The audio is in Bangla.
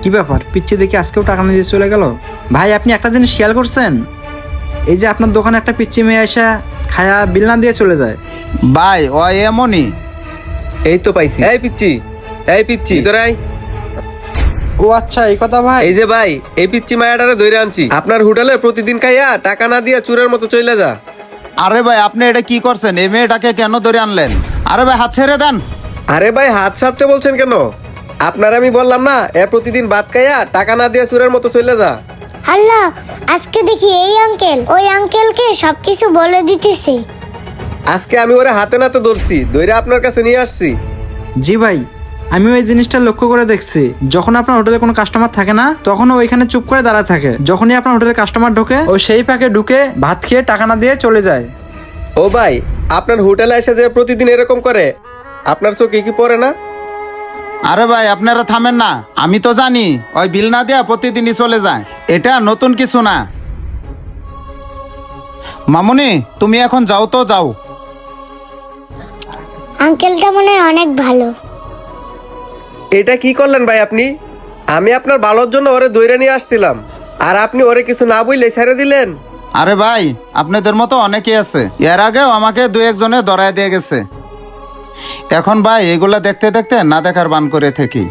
কি ব্যাপার, পিচ্ছি দেখে আজকেও টাকা না দিয়ে চলে গেল? ভাই আপনি একটা জিনিস খেয়াল করছেন? এই যে আপনার দোকানে একটা পিচ্ছি মেয়ে আসা খায়া বিল না দিয়ে চলে যায়। ভাই ও এমনই। এই তো পাইছি। এই পিচ্ছি তোর আয়। ও আচ্ছা, এই কথা ভাই। এই যে ভাই, এই পিচ্ছি মায়াটারে ধরে আনছি। আপনার হোটেলে প্রতিদিন খাইয়া টাকা না দিয়া চুরের মতো চলে যা। আরে ভাই আপনি এটা কি করছেন? এই মেয়েটাকে কেন ধরে আনলেন? আরে ভাই হাত ছেড়ে দেন। আরে ভাই হাত সারতে বলছেন কেন? আপনার আমি বললাম না, এ প্রতিদিন ভাত খাইয়া টাকা না দিয়া চুরের মতো চলে যা। আল্লাহ, আজকে দেখি এই আঙ্কেল ওই আঙ্কেলকে সবকিছু বলে দিতেছে। আজকে আমি ওরে হাতে নাতে ধরছি, ধরে আপনার কাছে নিয়ে আসছি। জি ভাই, আমিও এই জিনিসটা লক্ষ্য করে দেখছি। যখন আপনার হোটেলে কোনো কাস্টমার থাকে না, তখন ও ওইখানে চুপ করে দাঁড়ায় থাকে। যখনই আপনার হোটেলে কাস্টমার ঢোকে, ও সেই ফাঁকে ঢুকে ভাত খেয়ে টাকা না দিয়ে চলে যায়। ও ভাই, আপনার হোটেলে এসে যে প্রতিদিন এরকম করে, আপনার চোখে কি পড়ে না? আরে ভাই আপনারা থামেন না, আমি তো জানি ওই বিল না দেয়া প্রতিদিনই চলে যায়। এটা নতুন কিছু না। মামুনি তুমি এখন যাও তো যাও। আঙ্কেলটা মনে হয় অনেক ভালো। এটা কি করলেন ভাই আপনি? আমি আপনার ভালোর জন্য ওরে দইরা নিয়ে আসছিলাম, আর আপনি ওরে কিছু না বললে ছেড়ে দিলেন। আরে ভাই আপনাদের মতো অনেকেই আছে, এর আগেও আমাকে দু একজনে ধরায় দিয়ে গেছে। এখন ভাই এগুলা দেখতে দেখতে না দেখার বান করে থাকি।